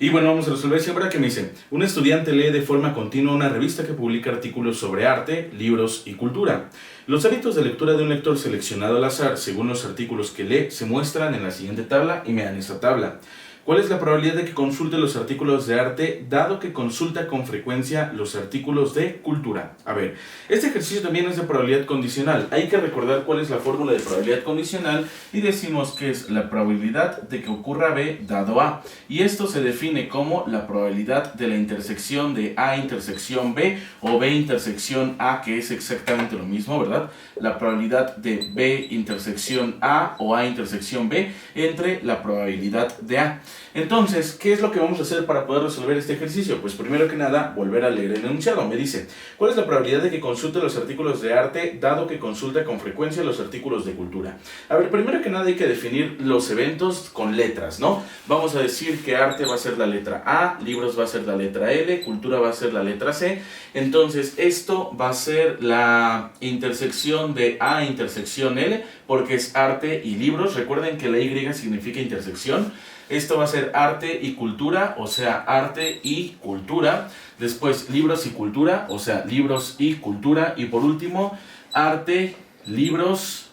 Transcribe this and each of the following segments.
Y bueno, vamos a resolver siempre que me dice, un estudiante lee de forma continua una revista que publica artículos sobre arte, libros y cultura. Los hábitos de lectura de un lector seleccionado al azar, según los artículos que lee, se muestran en la siguiente tabla y me dan esta tabla. ¿Cuál es la probabilidad de que consulte los artículos de arte, dado que consulta con frecuencia los artículos de cultura? A ver, este ejercicio también es de probabilidad condicional. Hay que recordar cuál es la fórmula de probabilidad condicional y decimos que es la probabilidad de que ocurra B dado A. Y esto se define como la probabilidad de la intersección de A intersección B o B intersección A, que es exactamente lo mismo, ¿verdad? La probabilidad de B intersección A o A intersección B entre la probabilidad de A. Entonces, ¿qué es lo que vamos a hacer para poder resolver este ejercicio? Pues primero que nada, volver a leer el enunciado. Me dice, ¿cuál es la probabilidad de que consulte los artículos de arte, dado que consulta con frecuencia los artículos de cultura? A ver, primero que nada hay que definir los eventos con letras, ¿no? Vamos a decir que arte va a ser la letra A, libros va a ser la letra L, cultura va a ser la letra C. Entonces, esto va a ser la intersección de A intersección L, porque es arte y libros. Recuerden que la Y significa intersección. Esto va a ser arte y cultura, o sea, arte y cultura. Después, libros y cultura, o sea, libros y cultura. Y por último, arte, libros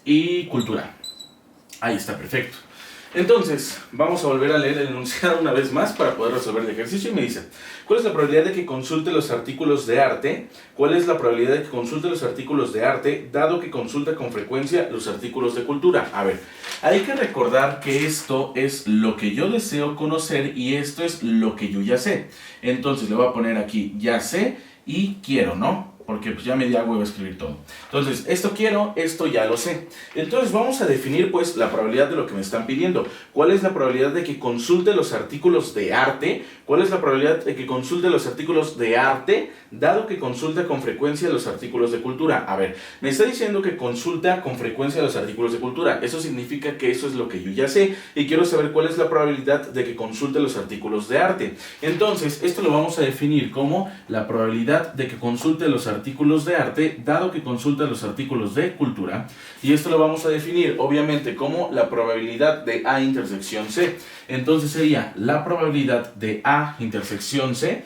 y cultura. Ahí está, perfecto. Entonces, vamos a volver a leer el enunciado una vez más para poder resolver el ejercicio y me dice, ¿cuál es la probabilidad de que consulte los artículos de arte? ¿Cuál es la probabilidad de que consulte los artículos de arte, dado que consulta con frecuencia los artículos de cultura? A ver, hay que recordar que esto es lo que yo deseo conocer y esto es lo que yo ya sé. Entonces le voy a poner aquí ya sé y quiero, ¿no? Porque pues ya me dio huevo escribir todo. Entonces, esto quiero, esto ya lo sé. Entonces vamos a definir pues la probabilidad de lo que me están pidiendo. ¿Cuál es la probabilidad de que consulte los artículos de arte? ¿Cuál es la probabilidad de que consulte los artículos de arte, dado que consulta con frecuencia los artículos de cultura? A ver, me está diciendo que consulta con frecuencia los artículos de cultura. Eso significa que eso es lo que yo ya sé y quiero saber cuál es la probabilidad de que consulte los artículos de arte. Entonces, esto lo vamos a definir como la probabilidad de que consulte los artículos de arte, dado que consulta los artículos de cultura. Y esto lo vamos a definir, obviamente, como la probabilidad de A intersección C. Entonces sería la probabilidad de A intersección C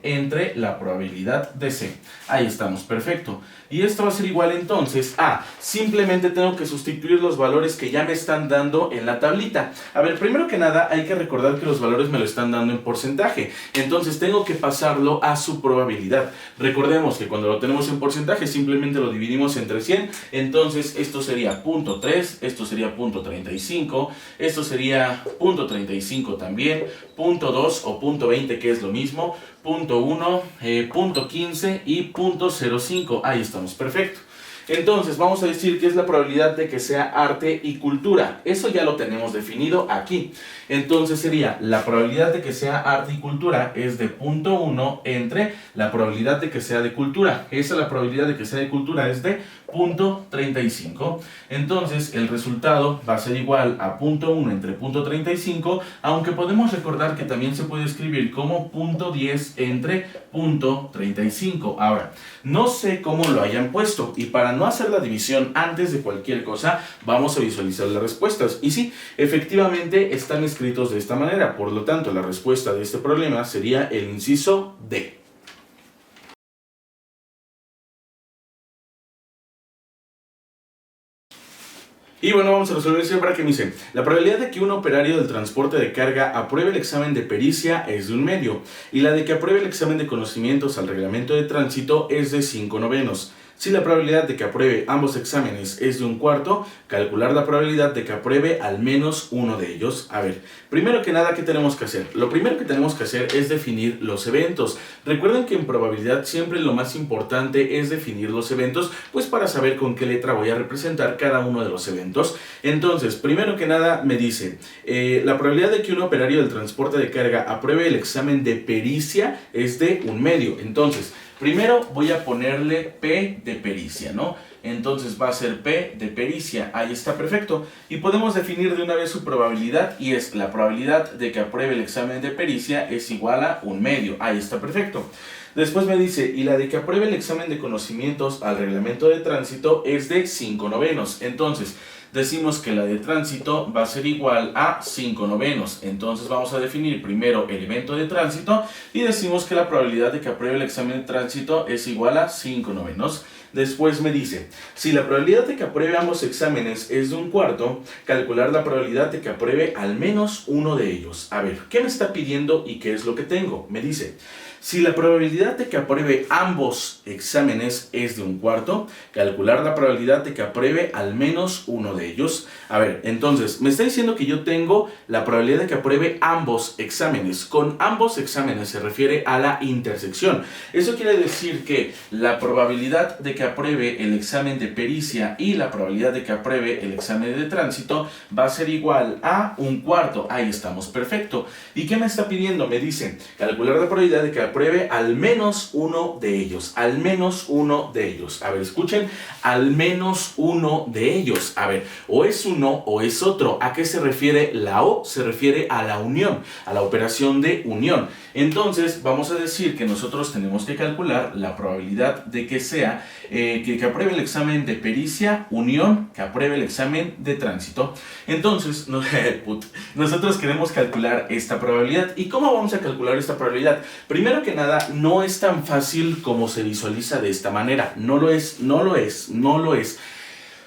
entre la probabilidad de C. Ahí estamos, perfecto. Y esto va a ser igual entonces a, simplemente tengo que sustituir los valores que ya me están dando en la tablita. A ver, primero que nada hay que recordar que los valores me lo están dando en porcentaje. Entonces tengo que pasarlo a su probabilidad. Recordemos que cuando lo tenemos en porcentaje simplemente lo dividimos entre 100. Entonces esto sería 0.3, esto sería 0.35, esto sería 0.35 también, 0.2 o 0.20 que es lo mismo, 0.1, 0.15 y 0.05. Ahí estamos, perfecto. Entonces vamos a decir que es la probabilidad de que sea arte y cultura. Eso ya lo tenemos definido aquí. Entonces sería la probabilidad de que sea arte y cultura es de 0.1 entre la probabilidad de que sea de cultura. Esa es la probabilidad de que sea de cultura es de 0.35. Entonces el resultado va a ser igual a 0.1 entre 0.35, aunque podemos recordar que también se puede escribir como 0.10 entre 0.35. Ahora, no sé cómo lo hayan puesto y para no hacer la división antes de cualquier cosa, vamos a visualizar las respuestas. Y sí, efectivamente están escritos de esta manera, por lo tanto la respuesta de este problema sería el inciso D. Y bueno, vamos a resolver siempre que me dice, la probabilidad de que un operario del transporte de carga apruebe el examen de pericia es de 1/2 y la de que apruebe el examen de conocimientos al reglamento de tránsito es de 5/9. Si la probabilidad de que apruebe ambos exámenes es de 1/4, calcular la probabilidad de que apruebe al menos uno de ellos. A ver, primero que nada, ¿qué tenemos que hacer? Lo primero que tenemos que hacer es definir los eventos. Recuerden que en probabilidad siempre lo más importante es definir los eventos, pues para saber con qué letra voy a representar cada uno de los eventos. Entonces, primero que nada me dice, la probabilidad de que un operario del transporte de carga apruebe el examen de pericia es de 1/2. Entonces, primero voy a ponerle P de pericia, ¿no? Entonces va a ser P de pericia, ahí está, perfecto. Y podemos definir de una vez su probabilidad y es la probabilidad de que apruebe el examen de pericia es igual a 1/2, ahí está, perfecto. Después me dice, y la de que apruebe el examen de conocimientos al reglamento de tránsito es de 5/9. Entonces, decimos que la de tránsito va a ser igual a 5/9. Entonces vamos a definir primero el evento de tránsito y decimos que la probabilidad de que apruebe el examen de tránsito es igual a 5/9. Después me dice, si la probabilidad de que apruebe ambos exámenes es de 1/4, calcular la probabilidad de que apruebe al menos uno de ellos. A ver, ¿qué me está pidiendo y qué es lo que tengo? Me dice, si la probabilidad de que apruebe ambos exámenes es de 1/4, calcular la probabilidad de que apruebe al menos uno de ellos. A ver, entonces, me está diciendo que yo tengo la probabilidad de que apruebe ambos exámenes. Con ambos exámenes se refiere a la intersección. Eso quiere decir que la probabilidad de que apruebe el examen de pericia y la probabilidad de que apruebe el examen de tránsito va a ser igual a 1/4. Ahí estamos, perfecto. ¿Y qué me está pidiendo? Me dice, calcular la probabilidad de que apruebe al menos uno de ellos. Al menos uno de ellos. A ver, escuchen, al menos uno de ellos. A ver, o es uno o es otro. ¿A qué se refiere la O? Se refiere a la unión, a la operación de unión. Entonces, vamos a decir que nosotros tenemos que calcular la probabilidad de que sea que apruebe el examen de pericia, unión, que apruebe el examen de tránsito. Entonces, nosotros queremos calcular esta probabilidad. ¿Y cómo vamos a calcular esta probabilidad? Primero que nada, no es tan fácil como se visualiza de esta manera. No lo es.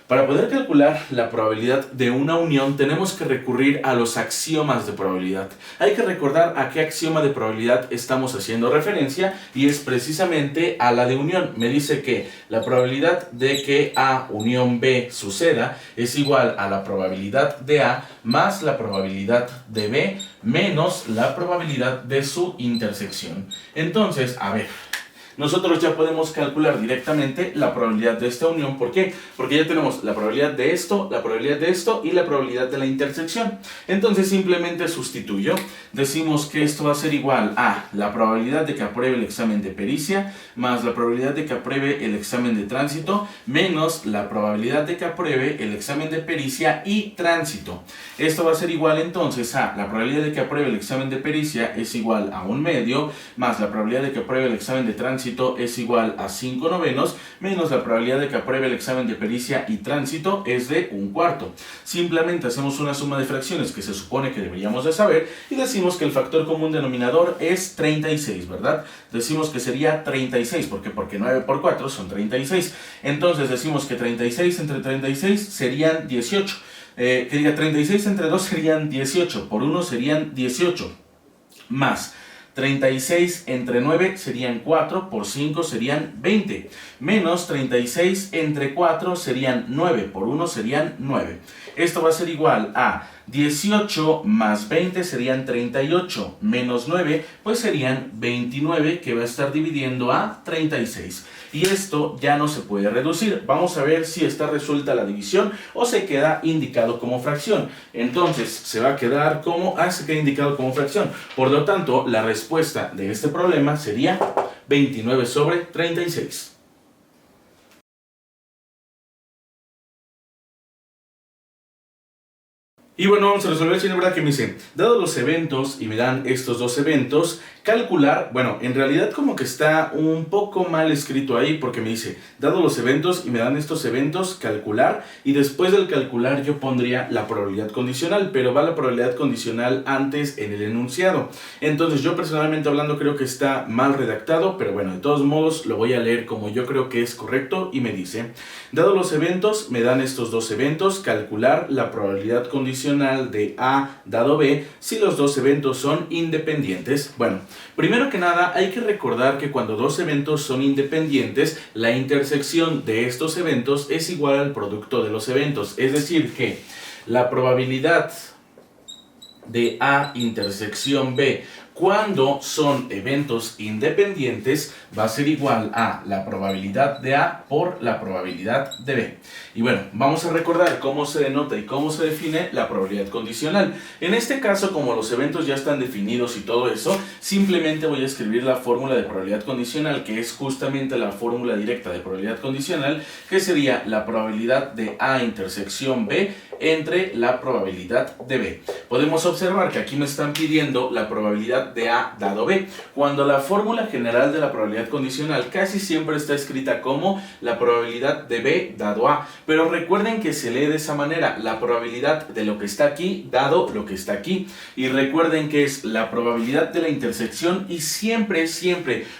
Para poder calcular la probabilidad de una unión tenemos que recurrir a los axiomas de probabilidad. Hay que recordar a qué axioma de probabilidad estamos haciendo referencia y es precisamente a la de unión. Me dice que la probabilidad de que A unión B suceda es igual a la probabilidad de A más la probabilidad de B menos la probabilidad de su intersección. Entonces, a ver, nosotros ya podemos calcular directamente la probabilidad de esta unión. ¿Por qué? Porque ya tenemos la probabilidad de esto, la probabilidad de esto y la probabilidad de la intersección. Entonces simplemente sustituyo. Decimos que esto va a ser igual a la probabilidad de que apruebe el examen de pericia más la probabilidad de que apruebe el examen de tránsito menos la probabilidad de que apruebe el examen de pericia y tránsito. Esto va a ser igual entonces a la probabilidad de que apruebe el examen de pericia es igual a 1/2 más la probabilidad de que apruebe el examen de tránsito es igual a 5/9 menos la probabilidad de que apruebe el examen de pericia y tránsito es de 1/4. Simplemente hacemos una suma de fracciones que se supone que deberíamos de saber y decimos que el factor común denominador es 36, ¿verdad? Decimos que sería 36, ¿por qué? Porque 9 por 4 son 36. Entonces decimos que 36 entre 36 serían 18. Que diga 36 entre 2 serían 18, por 1 serían 18, más 36 entre 9 serían 4, por 5 serían 20, menos 36 entre 4 serían 9, por 1 serían 9. Esto va a ser igual a 18 más 20 serían 38, menos 9 pues serían 29, que va a estar dividiendo a 36. Y esto ya no se puede reducir. Vamos a ver si esta resulta la división o se queda indicado como fracción. Entonces se va a quedar como, se queda indicado como fracción. Por lo tanto, la respuesta de este problema sería 29/36. Y bueno, vamos a resolver el siguiente, ¿verdad? Que me dice, dado los eventos, y me dan estos dos eventos, calcular, bueno, en realidad como que está un poco mal escrito ahí, porque me dice, dado los eventos, y me dan estos eventos, calcular, y después del calcular yo pondría la probabilidad condicional, pero va la probabilidad condicional antes en el enunciado. Entonces yo personalmente hablando creo que está mal redactado, pero bueno, de todos modos lo voy a leer como yo creo que es correcto, y me dice, dado los eventos, me dan estos dos eventos, calcular la probabilidad condicional de A dado B si los dos eventos son independientes. Bueno, primero que nada hay que recordar que cuando dos eventos son independientes, la intersección de estos eventos es igual al producto de los eventos. Es decir que la probabilidad de A intersección B cuando son eventos independientes va a ser igual a la probabilidad de A por la probabilidad de B. Y bueno, vamos a recordar cómo se denota y cómo se define la probabilidad condicional. En este caso, como los eventos ya están definidos y todo eso, simplemente voy a escribir la fórmula de probabilidad condicional, que es justamente la fórmula directa de probabilidad condicional, que sería la probabilidad de A intersección B entre la probabilidad de B. Podemos observar que aquí me están pidiendo la probabilidad probabilidad de A dado B, cuando la fórmula general de la probabilidad condicional casi siempre está escrita como la probabilidad de B dado A, pero recuerden que se lee de esa manera, la probabilidad de lo que está aquí dado lo que está aquí, y recuerden que es la probabilidad de la intersección y siempre,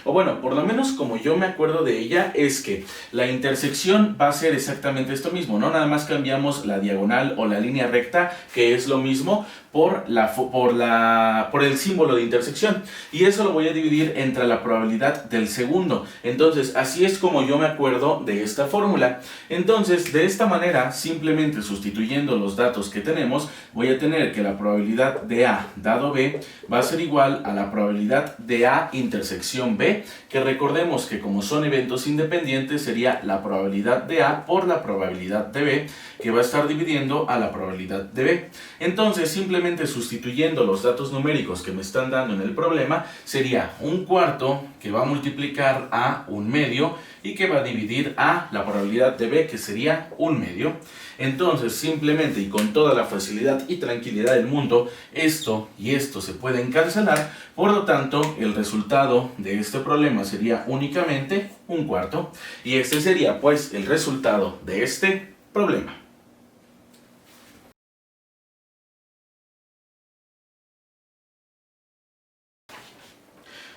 o bueno, por lo menos como yo me acuerdo de ella, es que la intersección va a ser exactamente esto mismo, ¿no? Nada más cambiamos la diagonal o la línea recta, que es lo mismo, por el símbolo de intersección, y eso lo voy a dividir entre la probabilidad del segundo. Entonces así es como yo me acuerdo de esta fórmula. Entonces de esta manera, simplemente sustituyendo los datos que tenemos, voy a tener que la probabilidad de A dado B va a ser igual a la probabilidad de A intersección B, que recordemos que como son eventos independientes sería la probabilidad de A por la probabilidad de B, que va a estar dividiendo a la probabilidad de B. Entonces simplemente sustituyendo los datos numéricos que me están dando en el problema, sería un cuarto que va a multiplicar a un medio y que va a dividir a la probabilidad de B, que sería un medio. Entonces simplemente y con toda la facilidad y tranquilidad del mundo, esto y esto se pueden cancelar, por lo tanto el resultado de este problema sería únicamente un cuarto, y este sería pues el resultado de este problema.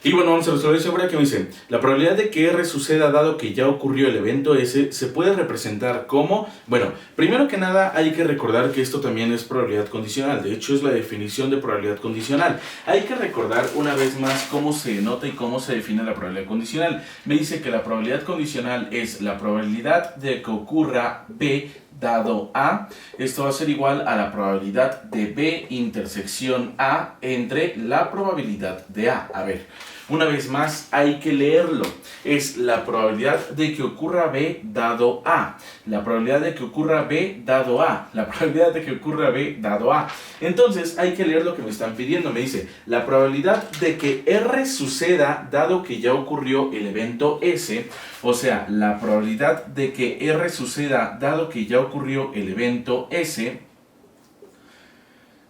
Y bueno, vamos a resolver esta obra que me dice, la probabilidad de que R suceda dado que ya ocurrió el evento S se puede representar como, bueno, primero que nada hay que recordar que esto también es probabilidad condicional, de hecho es la definición de probabilidad condicional. Hay que recordar una vez más cómo se denota y cómo se define la probabilidad condicional. Me dice que la probabilidad condicional es la probabilidad de que ocurra B dado A. Esto va a ser igual a la probabilidad de B intersección A entre la probabilidad de A. A ver, una vez más hay que leerlo. Es la probabilidad de que ocurra B dado A. La probabilidad de que ocurra B dado A. La probabilidad de que ocurra B dado A. Entonces hay que leer lo que me están pidiendo. Me dice la probabilidad de que R suceda dado que ya ocurrió el evento S. O sea, la probabilidad de que R suceda dado que ya ocurrió el evento S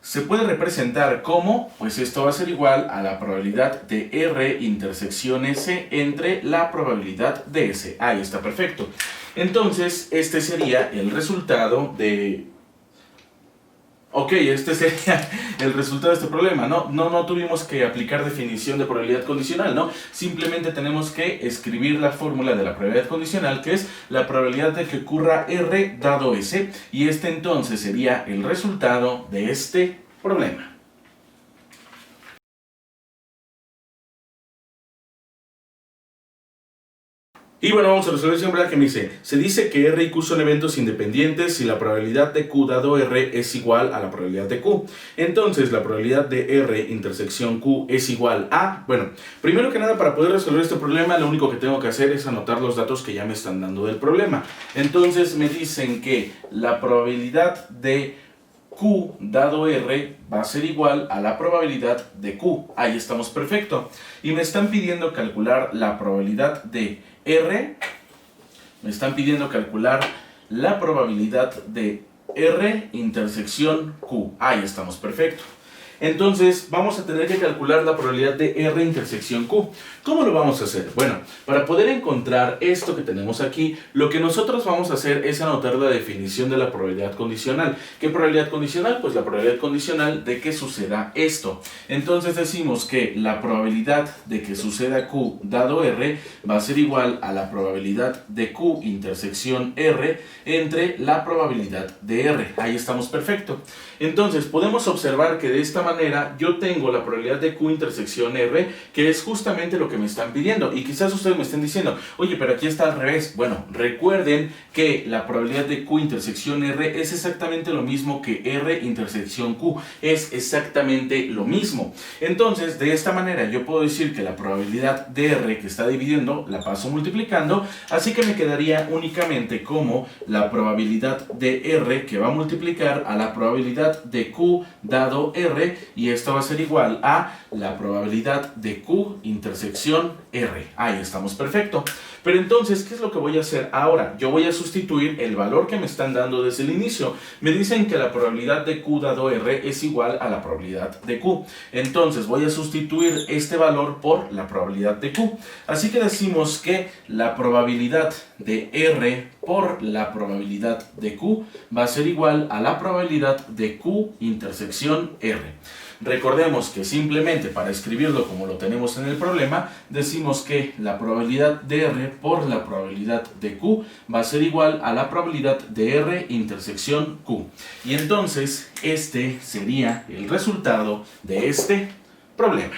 se puede representar como, pues esto va a ser igual a la probabilidad de R intersección S entre la probabilidad de S. Ahí está, perfecto. Entonces, este sería el resultado de... Ok, este sería el resultado de este problema, ¿no? No tuvimos que aplicar definición de probabilidad condicional, ¿no? Simplemente tenemos que escribir la fórmula de la probabilidad condicional, que es la probabilidad de que ocurra R dado S, y este entonces sería el resultado de este problema. Y bueno, vamos a resolver siempre que me dice, se dice que R y Q son eventos independientes si la probabilidad de Q dado R es igual a la probabilidad de Q. Entonces, la probabilidad de R intersección Q es igual a... Bueno, primero que nada, para poder resolver este problema, lo único que tengo que hacer es anotar los datos que ya me están dando del problema. Entonces, me dicen que la probabilidad de Q dado R va a ser igual a la probabilidad de Q. Ahí estamos, perfecto. Y me están pidiendo calcular la probabilidad de R. Me están pidiendo calcular la probabilidad de R intersección Q. Ahí estamos, perfecto. Entonces vamos a tener que calcular la probabilidad de R intersección Q. ¿Cómo lo vamos a hacer? Bueno, para poder encontrar esto que tenemos aquí, lo que nosotros vamos a hacer es anotar la definición de la probabilidad condicional. ¿Qué probabilidad condicional? Pues la probabilidad condicional de que suceda esto. Entonces decimos que la probabilidad de que suceda Q dado R va a ser igual a la probabilidad de Q intersección R entre la probabilidad de R. Ahí estamos, perfecto. Entonces podemos observar que de esta manera yo tengo la probabilidad de Q intersección R, que es justamente lo que me están pidiendo. Y quizás ustedes me estén diciendo, oye, pero aquí está al revés. Bueno, recuerden que la probabilidad de Q intersección R es exactamente lo mismo que R intersección Q. Es exactamente lo mismo. Entonces, de esta manera yo puedo decir que la probabilidad de R que está dividiendo la paso multiplicando, así que me quedaría únicamente como la probabilidad de R que va a multiplicar a la probabilidad de Q dado R, R y esto va a ser igual a la probabilidad de Q intersección R. Ahí estamos, perfecto. Pero entonces, ¿qué es lo que voy a hacer ahora? Yo voy a sustituir el valor que me están dando desde el inicio. Me dicen que la probabilidad de Q dado R es igual a la probabilidad de Q. Entonces voy a sustituir este valor por la probabilidad de Q. Así que decimos que la probabilidad de R por la probabilidad de Q va a ser igual a la probabilidad de Q intersección R. Recordemos que simplemente para escribirlo como lo tenemos en el problema, decimos que la probabilidad de R por la probabilidad de Q va a ser igual a la probabilidad de R intersección Q. Y entonces este sería el resultado de este problema.